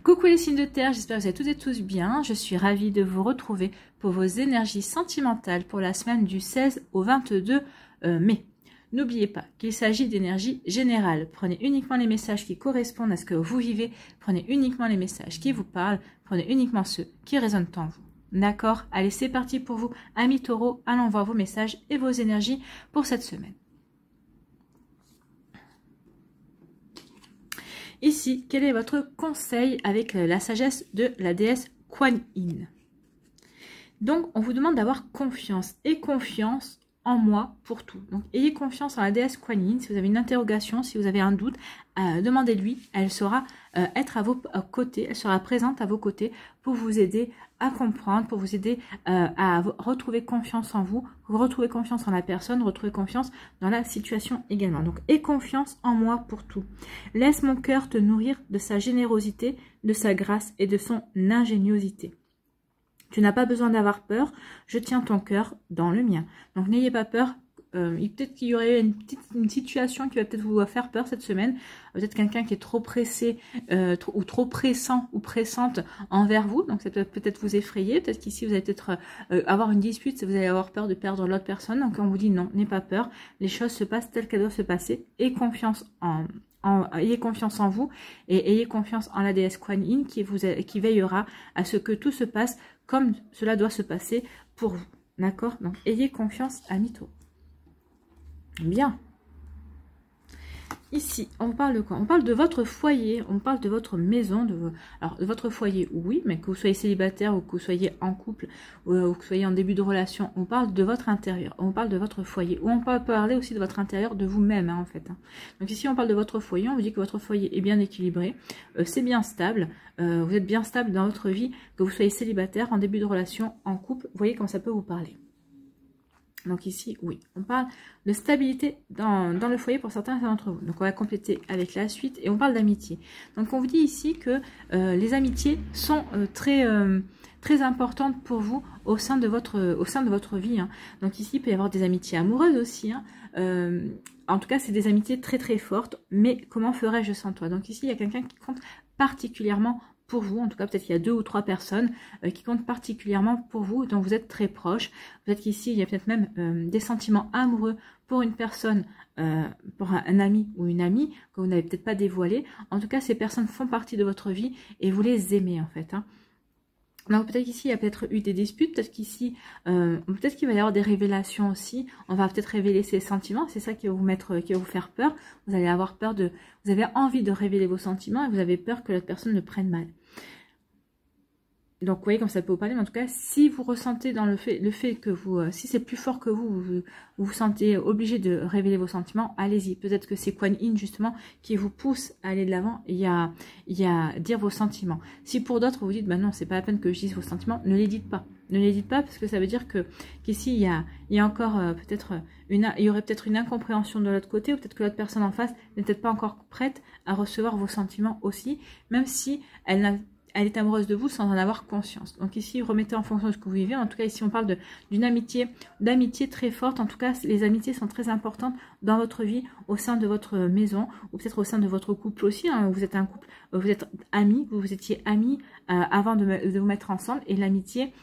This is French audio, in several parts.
Coucou les signes de terre, j'espère que vous allez toutes et tous bien. Je suis ravie de vous retrouver pour vos énergies sentimentales pour la semaine du 16 au 22 mai. N'oubliez pas qu'il s'agit d'énergie générale. Prenez uniquement les messages qui correspondent à ce que vous vivez. Prenez uniquement les messages qui vous parlent. Prenez uniquement ceux qui résonnent en vous. D'accord? Allez, c'est parti pour vous, amis taureaux. Allons voir vos messages et vos énergies pour cette semaine. Ici, quel est votre conseil avec la sagesse de la déesse Kuan Yin? Donc, on vous demande d'avoir confiance et confiance en moi pour tout. Donc, ayez confiance en la déesse Kuan Yin. Si vous avez une interrogation, si vous avez un doute, demandez-lui. Elle saura être à vos côtés, elle sera présente à vos côtés pour vous aider à comprendre, pour vous aider à retrouver confiance en vous, retrouver confiance en la personne, retrouver confiance dans la situation également. Donc, aie confiance en moi pour tout. Laisse mon cœur te nourrir de sa générosité, de sa grâce et de son ingéniosité. Tu n'as pas besoin d'avoir peur, je tiens ton cœur dans le mien. Donc n'ayez pas peur, peut-être qu'il y aurait une situation qui va peut-être vous faire peur cette semaine. Peut-être quelqu'un qui est trop pressé ou trop pressant ou pressante envers vous. Donc ça peut peut-être vous effrayer. Peut-être qu'ici vous allez peut-être avoir une dispute, vous allez avoir peur de perdre l'autre personne. Donc on vous dit non, n'ayez pas peur. Les choses se passent telles qu'elles doivent se passer. Ayez confiance ayez confiance en vous et ayez confiance en la déesse Kuan Yin qui veillera à ce que tout se passe comme cela doit se passer pour vous. D'accord? Donc, ayez confiance, amis taureaux. Bien. Ici, on parle de quoi? On parle de votre foyer, on parle de votre maison, alors de votre foyer, oui, mais que vous soyez célibataire ou que vous soyez en couple ou que vous soyez en début de relation, on parle de votre intérieur, on parle de votre foyer, ou on peut parler aussi de votre intérieur, de vous-même, hein, en fait. Hein. Donc ici, on parle de votre foyer, on vous dit que votre foyer est bien équilibré, c'est bien stable, vous êtes bien stable dans votre vie, que vous soyez célibataire, en début de relation, en couple, vous voyez comment ça peut vous parler. Donc ici, oui, on parle de stabilité dans le foyer pour certains d'entre vous. Donc on va compléter avec la suite et on parle d'amitié. Donc on vous dit ici que les amitiés sont très importantes pour vous au sein de votre vie. Hein. Donc ici, il peut y avoir des amitiés amoureuses aussi. Hein. En tout cas, c'est des amitiés très très fortes. Mais comment ferais-je sans toi? Donc ici, il y a quelqu'un qui compte particulièrement pour vous, en tout cas peut-être qu'il y a 2 ou 3 personnes qui comptent particulièrement pour vous, dont vous êtes très proche. Peut-être qu'ici il y a peut-être même des sentiments amoureux pour une personne, pour un ami ou une amie que vous n'avez peut-être pas dévoilé. En tout cas, ces personnes font partie de votre vie et vous les aimez en fait. Hein. Donc peut-être qu'ici il y a peut-être eu des disputes, peut-être qu'ici, peut-être qu'il va y avoir des révélations aussi. On va peut-être révéler ses sentiments, c'est ça qui va vous faire peur. Vous allez avoir peur vous avez envie de révéler vos sentiments et vous avez peur que l'autre personne le prenne mal. Donc, vous voyez comme ça peut vous parler, mais en tout cas, si vous ressentez dans le fait que si c'est plus fort que vous vous sentez obligé de révéler vos sentiments, allez-y. Peut-être que c'est Kuan Yin, justement, qui vous pousse à aller de l'avant et à dire vos sentiments. Si pour d'autres, vous vous dites, bah non, c'est pas la peine que je dise vos sentiments, ne les dites pas. Ne les dites pas parce que ça veut dire qu'ici, il y a encore peut-être il y aurait peut-être une incompréhension de l'autre côté, ou peut-être que l'autre personne en face n'est peut-être pas encore prête à recevoir vos sentiments aussi, même si elle est amoureuse de vous sans en avoir conscience. Donc ici, remettez en fonction de ce que vous vivez. En tout cas, ici, on parle d'amitié très forte. En tout cas, les amitiés sont très importantes dans votre vie, au sein de votre maison, ou peut-être au sein de votre couple aussi. Hein. Vous êtes un couple, vous êtes amis, vous étiez amis avant de vous mettre ensemble. Et l'amitié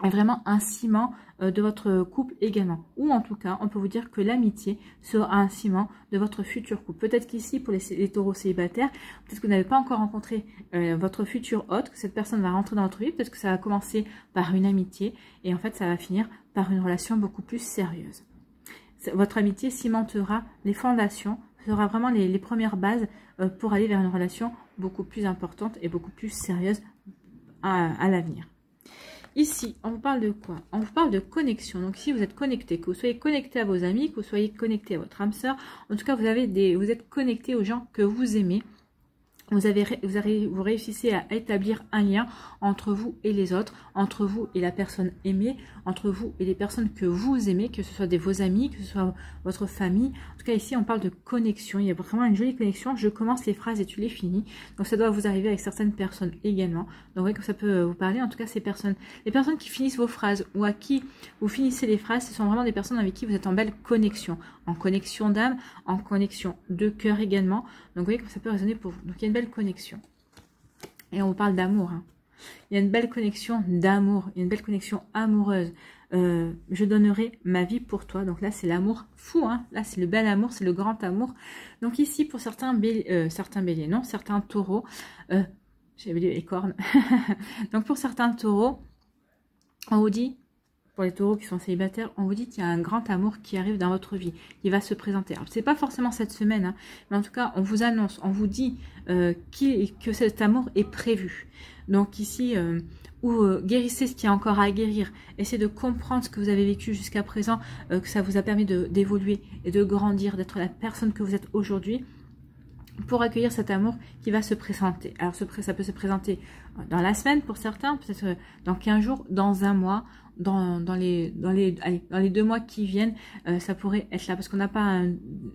est vraiment un ciment de votre couple également. Ou en tout cas, on peut vous dire que l'amitié sera un ciment de votre futur couple. Peut-être qu'ici, pour les taureaux célibataires, peut-être que vous n'avez pas encore rencontré votre futur hôte, que cette personne va rentrer dans votre vie, peut-être que ça va commencer par une amitié, et en fait, ça va finir par une relation beaucoup plus sérieuse. Votre amitié cimentera les fondations, sera vraiment les premières bases pour aller vers une relation beaucoup plus importante et beaucoup plus sérieuse à l'avenir. Ici, on vous parle de quoi? On vous parle de connexion. Donc, si vous êtes connecté, que vous soyez connecté à vos amis, que vous soyez connecté à votre âme sœur, en tout cas, vous êtes connecté aux gens que vous aimez. Vous réussissez à établir un lien entre vous et les autres, entre vous et la personne aimée, entre vous et les personnes que vous aimez, que ce soit vos amis, que ce soit votre famille. En tout cas, ici, on parle de connexion. Il y a vraiment une jolie connexion. Je commence les phrases et tu les finis. Donc, ça doit vous arriver avec certaines personnes également. Donc, vous voyez que ça peut vous parler. En tout cas, les personnes qui finissent vos phrases ou à qui vous finissez les phrases, ce sont vraiment des personnes avec qui vous êtes en belle connexion. En connexion d'âme, en connexion de cœur également. Donc, vous voyez que ça peut résonner pour vous. Donc, il y a une belle connexion. Et on vous parle d'amour. Hein. Il y a une belle connexion d'amour, une belle connexion amoureuse. Je donnerai ma vie pour toi. Donc là, c'est l'amour fou. Hein. Là, c'est le bel amour, c'est le grand amour. Donc ici, pour certains béliers, non, certains taureaux, j'avais dit les cornes. Donc pour certains taureaux, on vous dit, pour les taureaux qui sont célibataires, on vous dit qu'il y a un grand amour qui arrive dans votre vie, qui va se présenter. Alors, c'est pas forcément cette semaine, hein, mais en tout cas, on vous annonce, on vous dit que cet amour est prévu. Donc ici, guérissez ce qu'il y a encore à guérir. Essayez de comprendre ce que vous avez vécu jusqu'à présent, que ça vous a permis d'évoluer et de grandir, d'être la personne que vous êtes aujourd'hui, pour accueillir cet amour qui va se présenter. Alors ça peut se présenter dans la semaine pour certains, peut-être dans 15 jours, dans un mois, dans les 2 mois qui viennent, ça pourrait être là, parce qu'on n'a pas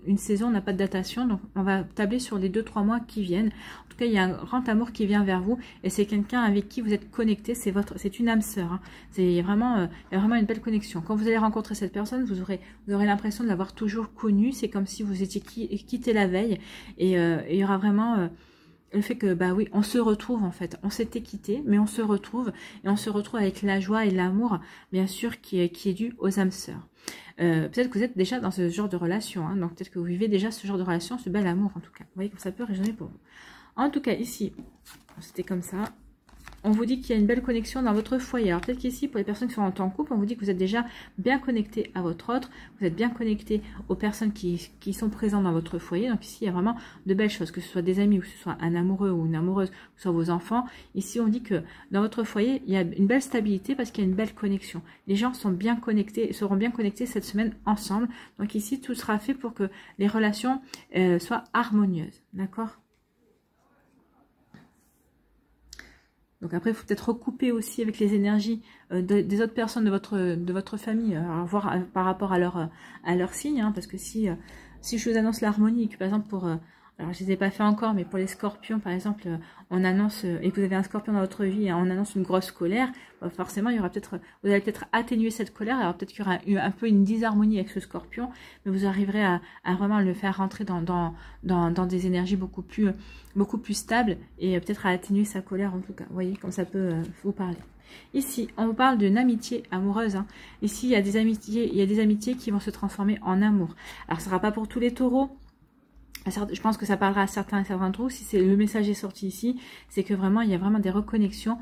une saison, on n'a pas de datation, donc on va tabler sur les 2-3 mois qui viennent. En tout cas, il y a un grand amour qui vient vers vous, et c'est quelqu'un avec qui vous êtes connecté, c'est une âme sœur. Hein. Il y a vraiment une belle connexion. Quand vous allez rencontrer cette personne, vous aurez l'impression de l'avoir toujours connue, c'est comme si vous étiez quitté la veille, et il y aura vraiment... le fait que, bah oui, on se retrouve en fait. On s'était quitté, mais on se retrouve. Et on se retrouve avec la joie et l'amour, bien sûr, qui est dû aux âmes sœurs. Peut-être que vous êtes déjà dans ce genre de relation. Hein, donc peut-être que vous vivez déjà ce genre de relation, ce bel amour en tout cas. Vous voyez comme ça peut résonner pour vous. En tout cas, ici, c'était comme ça. On vous dit qu'il y a une belle connexion dans votre foyer. Alors peut-être qu'ici, pour les personnes qui sont en couple, on vous dit que vous êtes déjà bien connecté à votre autre, vous êtes bien connecté aux personnes qui sont présentes dans votre foyer. Donc ici, il y a vraiment de belles choses, que ce soit des amis, ou que ce soit un amoureux ou une amoureuse, que ce soit vos enfants. Ici, on dit que dans votre foyer, il y a une belle stabilité parce qu'il y a une belle connexion. Les gens sont bien connectés, seront bien connectés cette semaine ensemble. Donc ici, tout sera fait pour que les relations soient harmonieuses. D'accord ? Donc après, il faut peut-être recouper aussi avec les énergies des autres personnes de votre famille, voir par rapport à leur signe, hein, parce que si je vous annonce l'harmonie, que par exemple alors je ne les ai pas fait encore, mais pour les scorpions par exemple, on annonce, et que vous avez un scorpion dans votre vie, hein, on annonce une grosse colère, forcément il y aura vous allez peut-être atténuer cette colère, alors peut-être qu'il y aura un peu une disharmonie avec ce scorpion, mais vous arriverez à vraiment le faire rentrer dans des énergies beaucoup plus stables, et peut-être à atténuer sa colère en tout cas. Vous voyez comme ça peut vous parler. Ici, on vous parle d'une amitié amoureuse. Hein. Ici, il y a des amitiés qui vont se transformer en amour. Alors, ce ne sera pas pour tous les taureaux. Je pense que ça parlera à certains taureaux. Si c'est le message est sorti ici, c'est que vraiment, il y a vraiment des reconnexions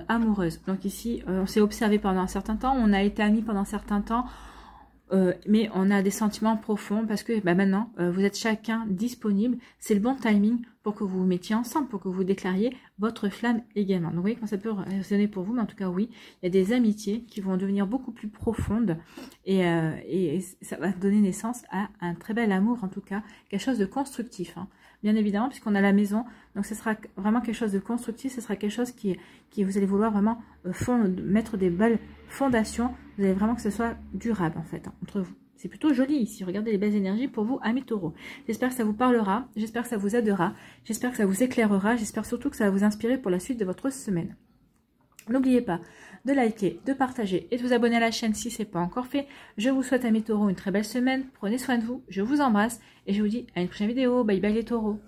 amoureuses. Donc ici, on s'est observé pendant un certain temps, on a été amis pendant un certain temps, mais on a des sentiments profonds parce que maintenant, vous êtes chacun disponible. C'est le bon timing pour que vous vous mettiez ensemble, pour que vous déclariez votre flamme également. Donc vous voyez comment ça peut résonner pour vous, mais en tout cas oui, il y a des amitiés qui vont devenir beaucoup plus profondes et ça va donner naissance à un très bel amour, en tout cas, quelque chose de constructif. Hein. Bien évidemment, puisqu'on a la maison, donc ce sera vraiment quelque chose de constructif, ce sera quelque chose qui vous allez vouloir vraiment mettre des belles fondations, vous allez vraiment que ce soit durable en fait, hein, entre vous. C'est plutôt joli ici, regardez les belles énergies pour vous, amis taureaux. J'espère que ça vous parlera, j'espère que ça vous aidera, j'espère que ça vous éclairera, j'espère surtout que ça va vous inspirer pour la suite de votre semaine. N'oubliez pas de liker, de partager et de vous abonner à la chaîne si ce n'est pas encore fait. Je vous souhaite, amis taureaux, une très belle semaine, prenez soin de vous, je vous embrasse et je vous dis à une prochaine vidéo. Bye bye les taureaux.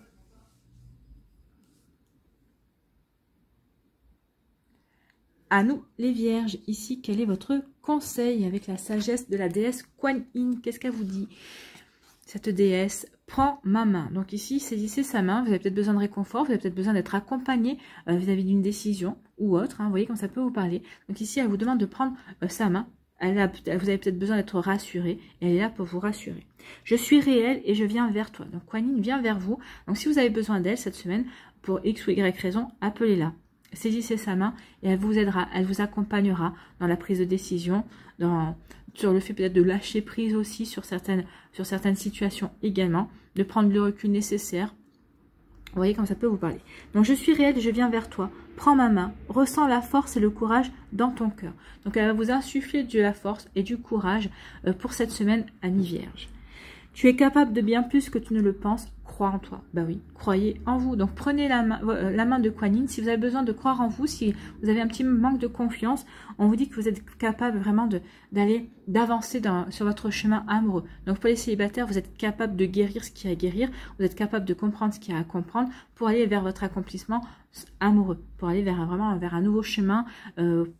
À nous les vierges, ici quel est votre conseil avec la sagesse de la déesse Kuan Yin? Qu'est-ce qu'elle vous dit? Cette déesse prend ma main. Donc ici, saisissez sa main, vous avez peut-être besoin de réconfort, vous avez peut-être besoin d'être accompagné vis-à-vis d'une décision ou autre, hein, vous voyez comme ça peut vous parler. Donc ici, elle vous demande de prendre sa main, vous avez peut-être besoin d'être rassuré, et elle est là pour vous rassurer. Je suis réelle et je viens vers toi. Donc Kuan Yin vient vers vous, donc si vous avez besoin d'elle cette semaine, pour X ou Y raison, appelez-la. Saisissez sa main et elle vous aidera, elle vous accompagnera dans la prise de décision, sur le fait peut-être de lâcher prise aussi sur certaines situations également, de prendre le recul nécessaire. Vous voyez comme ça peut vous parler. Donc je suis réelle et je viens vers toi. Prends ma main, ressens la force et le courage dans ton cœur. Donc elle va vous insuffler de la force et du courage pour cette semaine, amis vierges. Tu es capable de bien plus que tu ne le penses. Crois en toi. Bah oui, croyez en vous. Donc prenez la main de Kuan Yin. Si vous avez besoin de croire en vous, si vous avez un petit manque de confiance, on vous dit que vous êtes capable vraiment d'avancer sur votre chemin amoureux. Donc pour les célibataires, vous êtes capable de guérir ce qu'il y a à guérir. Vous êtes capable de comprendre ce qu'il y a à comprendre pour aller vers votre accomplissement amoureux, pour aller vraiment vers un nouveau chemin,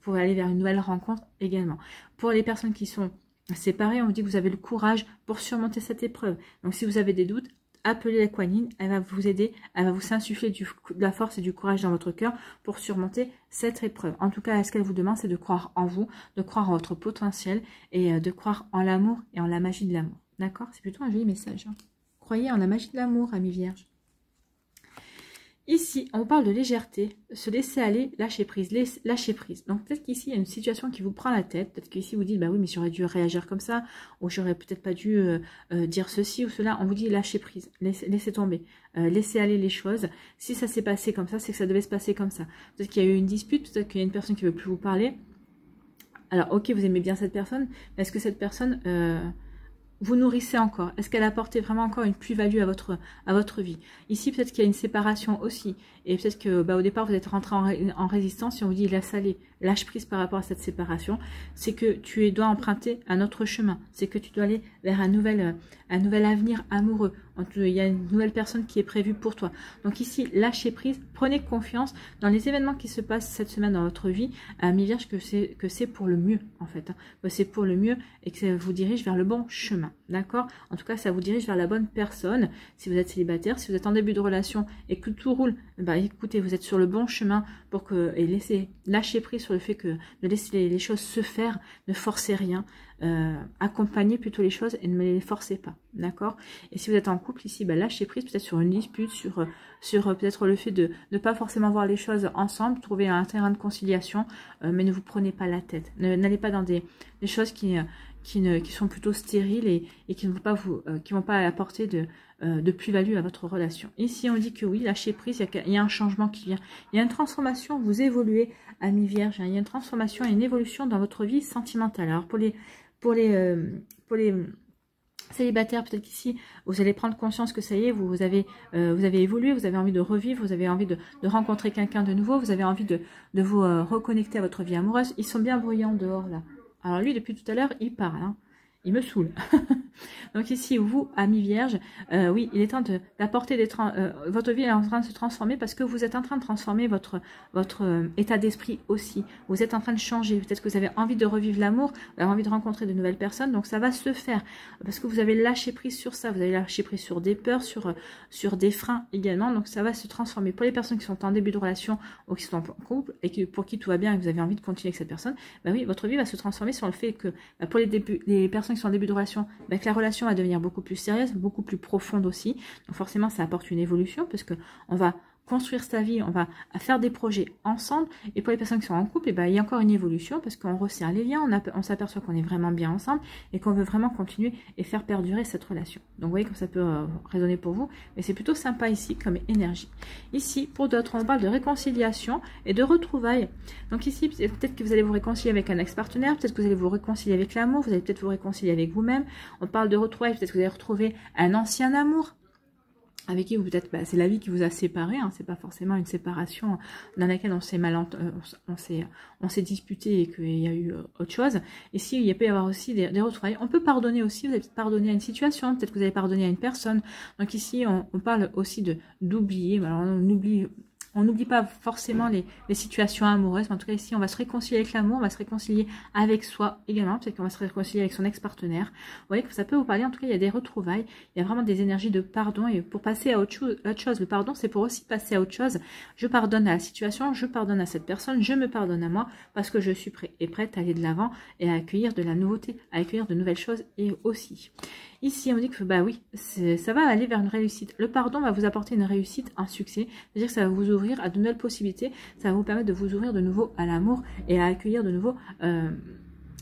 pour aller vers une nouvelle rencontre également. Pour les personnes qui sont séparées, on vous dit que vous avez le courage pour surmonter cette épreuve. Donc si vous avez des doutes, appelez la Kuan Yin, elle va vous aider, elle va vous insuffler de la force et du courage dans votre cœur pour surmonter cette épreuve. En tout cas, ce qu'elle vous demande, c'est de croire en vous, de croire en votre potentiel et de croire en l'amour et en la magie de l'amour. D'accord? C'est plutôt un joli message. Hein. Croyez en la magie de l'amour, amis vierges. Ici, on parle de légèreté, se laisser aller, lâcher prise, lâcher prise. Donc peut-être qu'ici, il y a une situation qui vous prend la tête. Peut-être qu'ici, vous dites, bah oui, mais j'aurais dû réagir comme ça, ou j'aurais peut-être pas dû dire ceci ou cela. On vous dit, lâcher prise, laissez tomber, laissez aller les choses. Si ça s'est passé comme ça, c'est que ça devait se passer comme ça. Peut-être qu'il y a eu une dispute, peut-être qu'il y a une personne qui ne veut plus vous parler. Alors, ok, vous aimez bien cette personne, mais est-ce que cette personne... vous nourrissez encore? Est-ce qu'elle a apporté vraiment encore une plus-value à votre vie? Ici, peut-être qu'il y a une séparation aussi. Et peut-être que au départ, vous êtes rentré en résistance et on vous dit laisse aller, lâche prise par rapport à cette séparation. C'est que tu dois emprunter un autre chemin. C'est que tu dois aller vers un nouvel avenir amoureux. Il y a une nouvelle personne qui est prévue pour toi. Donc ici, lâchez prise, prenez confiance dans les événements qui se passent cette semaine dans votre vie. Mes vierges, que c'est pour le mieux en fait. Hein. Que c'est pour le mieux et que ça vous dirige vers le bon chemin. D'accord? En tout cas, ça vous dirige vers la bonne personne. Si vous êtes célibataire, si vous êtes en début de relation et que tout roule, bah écoutez, vous êtes sur le bon chemin et lâchez prise sur le fait que de laisser les choses se faire, ne forcez rien, accompagnez plutôt les choses et ne les forcez pas. D'accord? Et si vous êtes en couple ici, bah lâchez prise peut-être sur une dispute, sur peut-être le fait de ne pas forcément voir les choses ensemble, trouver un terrain de conciliation, mais ne vous prenez pas la tête. N'allez pas dans des choses qui sont plutôt stériles et qui ne vont pas apporter de plus-value à votre relation. Ici, on dit que oui, lâchez prise, il y a un changement qui vient. Il y a une transformation, vous évoluez, amis vierges, hein, il y a une transformation et une évolution dans votre vie sentimentale. Alors, pour les célibataires, peut-être qu'ici, vous allez prendre conscience que ça y est, vous avez évolué, vous avez envie de revivre, vous avez envie de rencontrer quelqu'un de nouveau, vous avez envie de vous reconnecter à votre vie amoureuse. Ils sont bien bruyants dehors, là. Alors lui, depuis tout à l'heure, il parle. Hein. Il me saoule. Donc ici, vous, amis vierges, oui, il est temps d'apporter votre vie est en train de se transformer parce que vous êtes en train de transformer votre état d'esprit aussi. Vous êtes en train de changer. Peut-être que vous avez envie de revivre l'amour, vous avez envie de rencontrer de nouvelles personnes. Donc ça va se faire parce que vous avez lâché prise sur ça. Vous avez lâché prise sur des peurs, sur des freins également. Donc ça va se transformer. Pour les personnes qui sont en début de relation ou qui sont en couple et pour qui tout va bien et que vous avez envie de continuer avec cette personne, bah oui, votre vie va se transformer sur le fait que pour les personnes qui sont en début de relation, bah, que la relation va devenir beaucoup plus sérieuse, beaucoup plus profonde aussi. Donc forcément, ça apporte une évolution parce que on va construire sa vie, on va faire des projets ensemble. Et pour les personnes qui sont en couple, il y a encore une évolution parce qu'on resserre les liens, on s'aperçoit qu'on est vraiment bien ensemble et qu'on veut vraiment continuer et faire perdurer cette relation. Donc vous voyez comme ça peut résonner pour vous, mais c'est plutôt sympa ici comme énergie. Ici, pour d'autres, on parle de réconciliation et de retrouvailles. Donc ici, peut-être que vous allez vous réconcilier avec un ex-partenaire, peut-être que vous allez vous réconcilier avec l'amour, vous allez peut-être vous réconcilier avec vous-même. On parle de retrouvailles, peut-être que vous allez retrouver un ancien amour avec qui peut-être c'est la vie qui vous a séparé, hein, c'est pas forcément une séparation dans laquelle on s'est disputé et qu'il y a eu autre chose. Ici, il peut y avoir aussi des retrouvailles. On peut pardonner aussi, vous avez peut-être pardonné à une situation, peut-être que vous avez pardonné à une personne. Donc ici, on parle aussi d'oublier. Alors on n'oublie pas forcément les situations amoureuses, mais en tout cas ici on va se réconcilier avec l'amour, on va se réconcilier avec soi également, peut-être qu'on va se réconcilier avec son ex-partenaire. Vous voyez que ça peut vous parler, en tout cas il y a des retrouvailles, il y a vraiment des énergies de pardon, et pour passer à autre chose, le pardon c'est pour aussi passer à autre chose. Je pardonne à la situation, je pardonne à cette personne, je me pardonne à moi, parce que je suis prête à aller de l'avant et à accueillir de la nouveauté, à accueillir de nouvelles choses et aussi. Ici, on dit que bah oui, ça va aller vers une réussite. Le pardon va vous apporter une réussite, un succès. C'est-à-dire que ça va vous ouvrir à de nouvelles possibilités. Ça va vous permettre de vous ouvrir de nouveau à l'amour et à accueillir de nouveau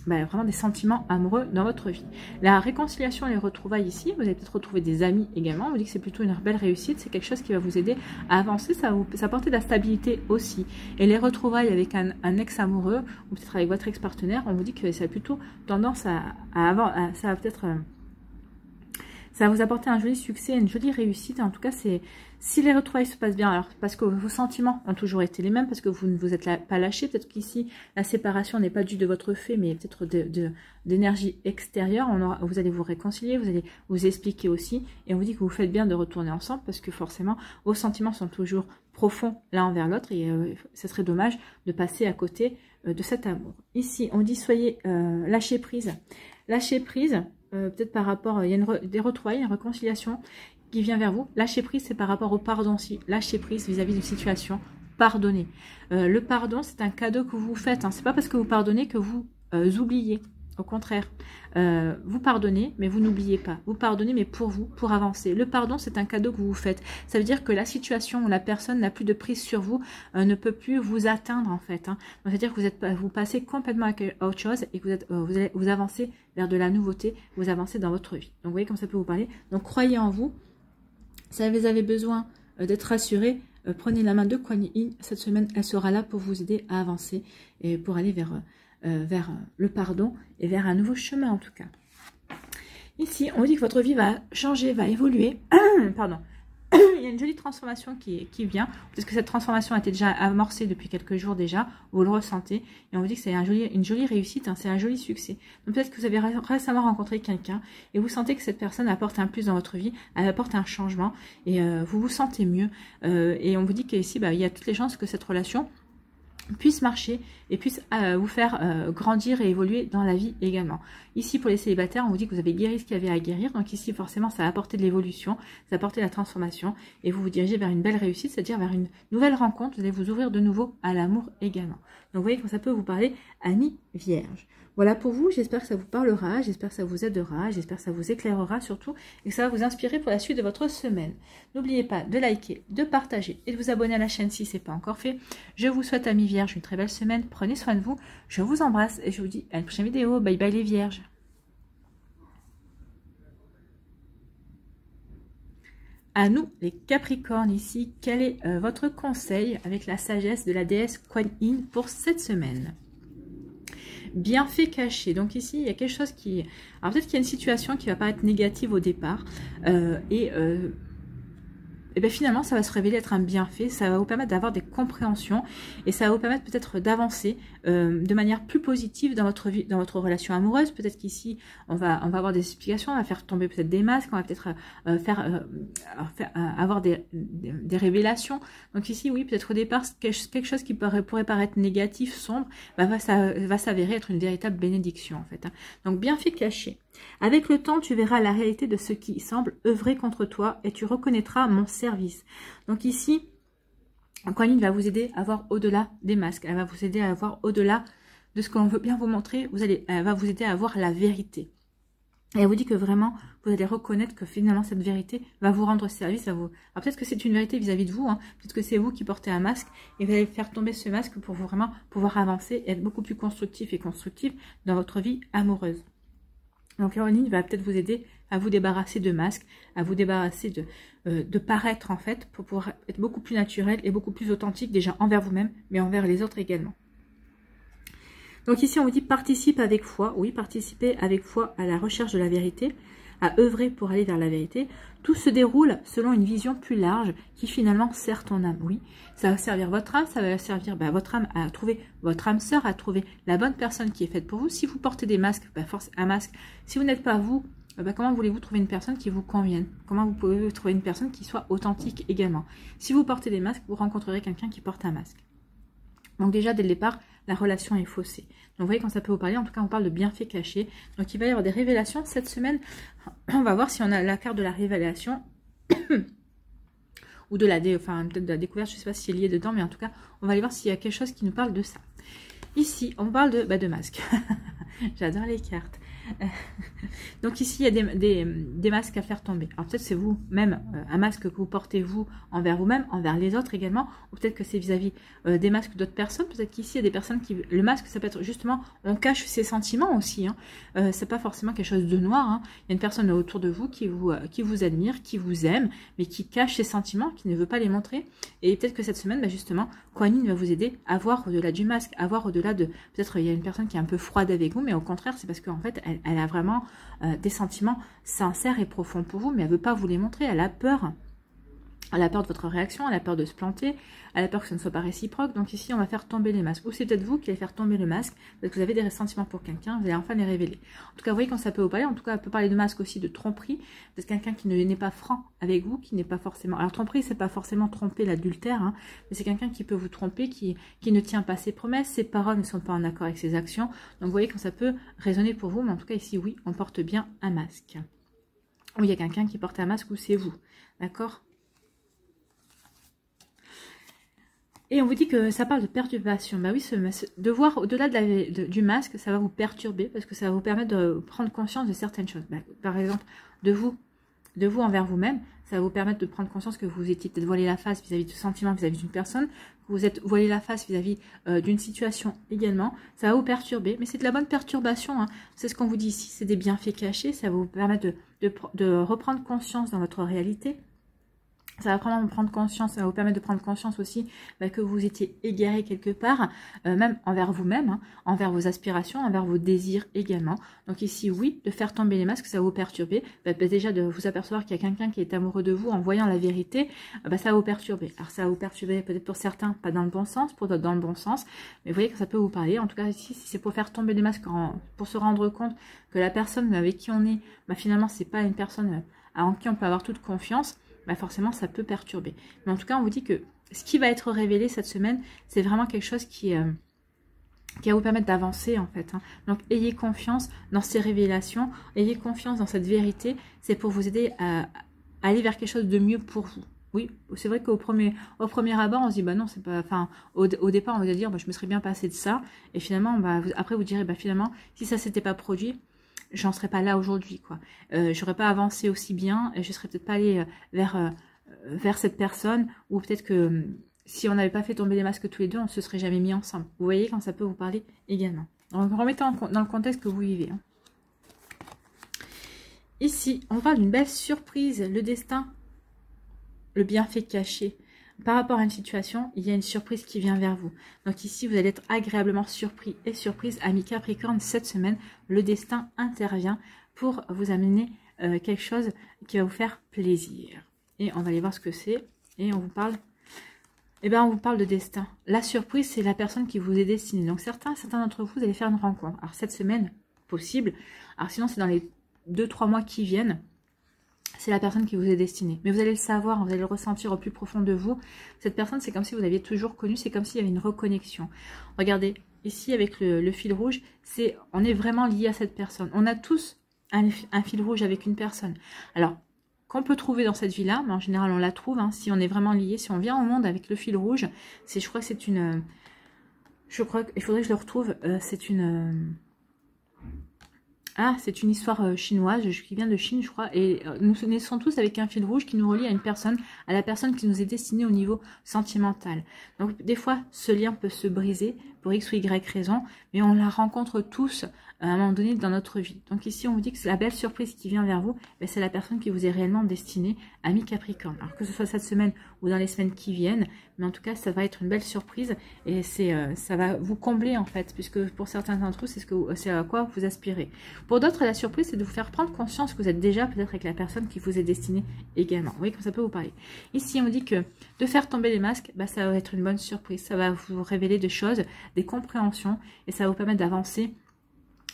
vraiment des sentiments amoureux dans votre vie. La réconciliation et les retrouvailles ici, vous allez peut-être retrouver des amis également. On vous dit que c'est plutôt une belle réussite. C'est quelque chose qui va vous aider à avancer. Ça va apporter de la stabilité aussi. Et les retrouvailles avec un ex amoureux ou peut-être avec votre ex-partenaire, on vous dit que ça a plutôt tendance ça va peut-être... Ça va vous apporter un joli succès, une jolie réussite. En tout cas, c'est si les retrouvailles se passent bien, alors parce que vos sentiments ont toujours été les mêmes, parce que vous ne vous êtes pas lâché. Peut-être qu'ici, la séparation n'est pas due de votre fait, mais peut-être d'énergie extérieure. Vous allez vous réconcilier, vous allez vous expliquer aussi. Et on vous dit que vous faites bien de retourner ensemble, parce que forcément, vos sentiments sont toujours profonds l'un envers l'autre. Et ce serait dommage de passer à côté de cet amour. Ici, on dit soyez lâcher prise. Lâcher prise. Peut-être par rapport, il y a des retrouvailles, une réconciliation qui vient vers vous. Lâcher prise, c'est par rapport au pardon aussi. Lâcher prise vis-à-vis d'une situation. Pardonner. Le pardon, c'est un cadeau que vous vous faites. Hein. C'est pas parce que vous pardonnez que vous oubliez. Au contraire, vous pardonnez, mais vous n'oubliez pas. Vous pardonnez, mais pour vous, pour avancer. Le pardon, c'est un cadeau que vous vous faites. Ça veut dire que la situation où la personne n'a plus de prise sur vous ne peut plus vous atteindre, en fait. Hein. C'est-à-dire que vous passez complètement à autre chose et que vous avancez vers de la nouveauté, vous avancez dans votre vie. Donc, vous voyez comme ça peut vous parler. Donc, croyez en vous. Si vous avez besoin d'être rassuré, prenez la main de Kuan Yin. Cette semaine, elle sera là pour vous aider à avancer et pour aller vers le pardon et vers un nouveau chemin en tout cas. Ici, on dit que votre vie va changer, va évoluer. Pardon. Il y a une jolie transformation qui vient, parce que cette transformation a été déjà amorcée depuis quelques jours déjà, vous le ressentez, et on vous dit que c'est une jolie réussite, hein, c'est un joli succès. Donc peut-être que vous avez récemment rencontré quelqu'un, et vous sentez que cette personne apporte un plus dans votre vie, elle apporte un changement, et vous vous sentez mieux, et on vous dit qu'ici, il y a toutes les chances que cette relation puisse marcher et puisse vous faire grandir et évoluer dans la vie également. Ici, pour les célibataires, on vous dit que vous avez guéri ce qu'il y avait à guérir. Donc ici, forcément, ça a apporté de l'évolution, ça a apporté la transformation et vous vous dirigez vers une belle réussite, c'est-à-dire vers une nouvelle rencontre. Vous allez vous ouvrir de nouveau à l'amour également. Donc, vous voyez que ça peut vous parler, amis vierges. Voilà pour vous, j'espère que ça vous parlera, j'espère que ça vous aidera, j'espère que ça vous éclairera surtout et que ça va vous inspirer pour la suite de votre semaine. N'oubliez pas de liker, de partager et de vous abonner à la chaîne si ce n'est pas encore fait. Je vous souhaite, amis vierges, une très belle semaine, prenez soin de vous, je vous embrasse et je vous dis à une prochaine vidéo. Bye bye les vierges. À nous, les Capricornes, ici, quel est votre conseil avec la sagesse de la déesse Kuan Yin pour cette semaine? Bienfait caché. Donc ici, il y a quelque chose qui... Alors peut-être qu'il y a une situation qui va paraître négative au départ. Et bien finalement, ça va se révéler être un bienfait. Ça va vous permettre d'avoir des compréhensions. Et ça va vous permettre peut-être d'avancer de manière plus positive dans votre vie, dans votre relation amoureuse. Peut-être qu'ici, on va avoir des explications. On va faire tomber peut-être des masques. On va peut-être avoir des révélations. Donc ici, oui, peut-être au départ, quelque chose qui pourrait paraître négatif, sombre, va s'avérer être une véritable bénédiction en fait. Hein. Donc bienfait caché. Avec le temps, tu verras la réalité de ce qui semble œuvrer contre toi et tu reconnaîtras mon service. Donc ici, Kuan Yin va vous aider à voir au-delà des masques. Elle va vous aider à voir au-delà de ce qu'on veut bien vous montrer. Elle va vous aider à voir la vérité. Et elle vous dit que vraiment, vous allez reconnaître que finalement, cette vérité va vous rendre service. Alors peut-être que c'est une vérité vis-à-vis de vous. Hein. Peut-être que c'est vous qui portez un masque et vous allez faire tomber ce masque pour vous vraiment pouvoir avancer et être beaucoup plus constructif et constructive dans votre vie amoureuse. Donc Kuan Yin va peut-être vous aider à vous débarrasser de masques, à vous débarrasser de paraître en fait, pour pouvoir être beaucoup plus naturel et beaucoup plus authentique déjà envers vous-même, mais envers les autres également. Donc ici on vous dit participe avec foi, oui, participez avec foi à la recherche de la vérité, à œuvrer pour aller vers la vérité. Tout se déroule selon une vision plus large qui finalement sert ton âme. Oui, ça va servir votre âme, ça va servir votre âme à trouver votre âme sœur, à trouver la bonne personne qui est faite pour vous. Si vous portez des masques, un masque, si vous n'êtes pas vous, comment voulez-vous trouver une personne qui vous convienne? Comment vous pouvez trouver une personne qui soit authentique également? Si vous portez des masques, vous rencontrerez quelqu'un qui porte un masque. Donc déjà, dès le départ, la relation est faussée. Donc vous voyez quand ça peut vous parler, en tout cas on parle de bienfaits cachés. Donc il va y avoir des révélations cette semaine. On va voir si on a la carte de la révélation ou de peut-être de la découverte, je ne sais pas si c'est lié dedans, mais en tout cas on va aller voir s'il y a quelque chose qui nous parle de ça. Ici, on parle de masques. J'adore les cartes. Donc ici, il y a des masques à faire tomber. Alors peut-être c'est vous-même, un masque que vous portez vous envers vous-même, envers les autres également, ou peut-être que c'est vis-à-vis des masques d'autres personnes. Peut-être qu'ici, il y a des personnes qui... Le masque, ça peut être justement, on cache ses sentiments aussi. Hein. C'est pas forcément quelque chose de noir. Hein. Il y a une personne autour de vous qui vous admire, qui vous aime, mais qui cache ses sentiments, qui ne veut pas les montrer. Et peut-être que cette semaine, justement, Kuan Yin va vous aider à voir au-delà du masque, à voir au-delà de... Peut-être il y a une personne qui est un peu froide avec vous, mais au contraire, c'est parce qu'en fait, elle a vraiment des sentiments sincères et profonds pour vous, mais elle ne veut pas vous les montrer, elle a peur. Elle a peur de votre réaction, elle a peur de se planter, elle a peur que ce ne soit pas réciproque. Donc ici, on va faire tomber les masques. Ou c'est peut-être vous qui allez faire tomber le masque, parce que vous avez des ressentiments pour quelqu'un, vous allez enfin les révéler. En tout cas, vous voyez quand ça peut vous parler. En tout cas, elle peut parler de masque aussi, de tromperie. C'est quelqu'un qui n'est pas franc avec vous, qui n'est pas forcément... Alors tromperie, c'est pas forcément tromper l'adultère, hein, mais c'est quelqu'un qui peut vous tromper, qui ne tient pas ses promesses, ses paroles ne sont pas en accord avec ses actions. Donc vous voyez quand ça peut résonner pour vous, mais en tout cas ici, oui, on porte bien un masque. Ou il y a quelqu'un qui porte un masque, ou c'est vous. D'accord ? Et on vous dit que ça parle de perturbation. Bah oui, de voir au-delà du masque, ça va vous perturber parce que ça va vous permettre de prendre conscience de certaines choses. Bah, par exemple, de vous envers vous-même, ça va vous permettre de prendre conscience que vous étiez peut-être voilé la face vis-à-vis de sentiments, vis-à-vis d'une personne, que vous êtes voilé la face vis-à-vis d'une situation également. Ça va vous perturber, mais c'est de la bonne perturbation. Hein. C'est ce qu'on vous dit ici, c'est des bienfaits cachés. Ça va vous permettre de reprendre conscience dans votre réalité. Ça va vraiment prendre conscience, ça va vous permettre de prendre conscience aussi que vous étiez égaré quelque part, même envers vous-même, hein, envers vos aspirations, envers vos désirs également. Donc ici, oui, de faire tomber les masques, ça va vous perturber. Déjà, de vous apercevoir qu'il y a quelqu'un qui est amoureux de vous en voyant la vérité, ça va vous perturber. Alors ça va vous perturber peut-être pour certains, pas dans le bon sens, pour d'autres dans le bon sens, mais vous voyez que ça peut vous parler. En tout cas, ici, si c'est pour faire tomber les masques, pour se rendre compte que la personne avec qui on est, finalement, c'est pas une personne en qui on peut avoir toute confiance, forcément ça peut perturber. Mais en tout cas, on vous dit que ce qui va être révélé cette semaine, c'est vraiment quelque chose qui va vous permettre d'avancer en fait. Hein. Donc ayez confiance dans ces révélations, ayez confiance dans cette vérité, c'est pour vous aider à aller vers quelque chose de mieux pour vous. Oui, c'est vrai qu'au premier abord, on se dit, non, c'est pas... Enfin, au départ, on va dire, je me serais bien passé de ça. Et finalement, après, vous direz, finalement, si ça s'était pas produit, j'en serais pas là aujourd'hui, quoi. J'aurais pas avancé aussi bien, et je serais peut-être pas allée vers cette personne, ou peut-être que si on n'avait pas fait tomber les masques tous les deux, on se serait jamais mis ensemble. Vous voyez quand ça peut vous parler également. Donc remettez dans le contexte que vous vivez. Hein. Ici, on parle d'une belle surprise, le destin, le bienfait caché. Par rapport à une situation, il y a une surprise qui vient vers vous. Donc ici, vous allez être agréablement surpris et surprise. Amis Capricorne, cette semaine, le destin intervient pour vous amener quelque chose qui va vous faire plaisir. Et on va aller voir ce que c'est. Et on vous parle... on vous parle de destin. La surprise, c'est la personne qui vous est destinée. Donc certains d'entre vous, vous allez faire une rencontre. Alors cette semaine, possible. Alors sinon, c'est dans les 2-3 mois qui viennent. C'est la personne qui vous est destinée. Mais vous allez le savoir, vous allez le ressentir au plus profond de vous. Cette personne, c'est comme si vous l'aviez toujours connue, c'est comme s'il y avait une reconnexion. Regardez, ici avec le fil rouge, on est vraiment lié à cette personne. On a tous un fil rouge avec une personne. Alors, qu'on peut trouver dans cette vie-là, mais en général on la trouve, hein, si on est vraiment lié, si on vient au monde avec le fil rouge, je crois que c'est une... je crois qu'il faudrait que je le retrouve, c'est une... c'est une histoire chinoise qui vient de Chine, je crois. Et nous naissons tous avec un fil rouge qui nous relie à une personne, à la personne qui nous est destinée au niveau sentimental. Donc, des fois, ce lien peut se briser pour X ou Y raison, mais on la rencontre tous à un moment donné dans notre vie. Donc ici, on vous dit que c'est la belle surprise qui vient vers vous, c'est la personne qui vous est réellement destinée, ami Capricorne. Alors que ce soit cette semaine ou dans les semaines qui viennent, mais en tout cas, ça va être une belle surprise et ça va vous combler en fait, puisque pour certains d'entre vous, c'est à quoi vous aspirez. Pour d'autres, la surprise, c'est de vous faire prendre conscience que vous êtes déjà peut-être avec la personne qui vous est destinée également. Vous voyez comme ça peut vous parler. Ici, on vous dit que de faire tomber les masques, ça va être une bonne surprise. Ça va vous révéler des choses, des compréhensions, et ça va vous permettre d'avancer.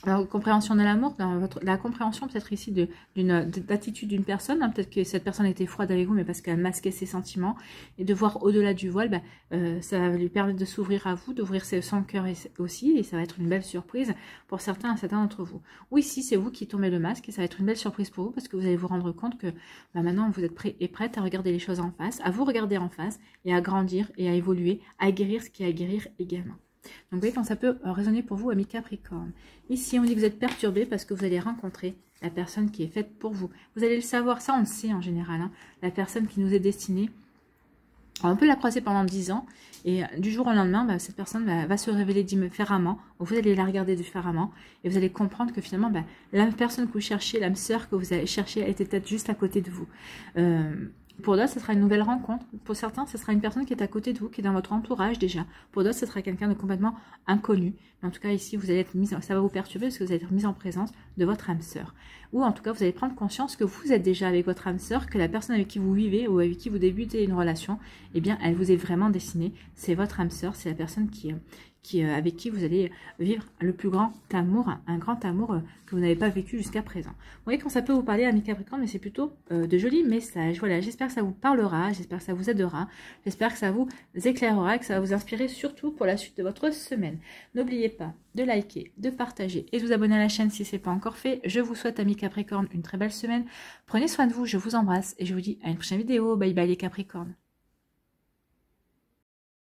La compréhension de l'amour, la compréhension peut-être ici d'attitude d'une personne, hein, peut-être que cette personne était froide avec vous, mais parce qu'elle masquait ses sentiments, et de voir au-delà du voile, ça va lui permettre de s'ouvrir à vous, d'ouvrir son cœur aussi, et ça va être une belle surprise pour certains d'entre vous. Ou ici, c'est vous qui tombez le masque, et ça va être une belle surprise pour vous, parce que vous allez vous rendre compte que maintenant, vous êtes prêt et prête à regarder les choses en face, à vous regarder en face, et à grandir, et à évoluer, à guérir ce qui est à guérir également. Donc vous voyez quand ça peut résonner pour vous, amis Capricorne. Ici, on dit que vous êtes perturbé parce que vous allez rencontrer la personne qui est faite pour vous. Vous allez le savoir, ça on le sait en général, hein, la personne qui nous est destinée. Alors, on peut la croiser pendant 10 ans et du jour au lendemain, cette personne va se révéler différemment. Vous allez la regarder différemment et vous allez comprendre que finalement, la personne que vous cherchez, l'âme sœur que vous allez chercher, était peut-être juste à côté de vous. Pour d'autres, ce sera une nouvelle rencontre. Pour certains, ce sera une personne qui est à côté de vous, qui est dans votre entourage déjà. Pour d'autres, ce sera quelqu'un de complètement inconnu. Mais en tout cas, ici, vous allez être ça va vous perturber parce que vous allez être mis en présence de votre âme sœur. Ou en tout cas, vous allez prendre conscience que vous êtes déjà avec votre âme sœur, que la personne avec qui vous vivez ou avec qui vous débutez une relation, eh bien, elle vous est vraiment destinée. C'est votre âme sœur, c'est la personne avec qui vous allez vivre le plus grand amour, un grand amour que vous n'avez pas vécu jusqu'à présent. Vous voyez quand ça peut vous parler, amis Capricorne, mais c'est plutôt de jolis messages. Voilà, j'espère que ça vous parlera, j'espère que ça vous aidera, j'espère que ça vous éclairera, que ça va vous inspirer surtout pour la suite de votre semaine. N'oubliez pas de liker, de partager et de vous abonner à la chaîne si ce n'est pas encore fait. Je vous souhaite, amis Capricorne, une très belle semaine. Prenez soin de vous, je vous embrasse et je vous dis à une prochaine vidéo. Bye bye les Capricornes.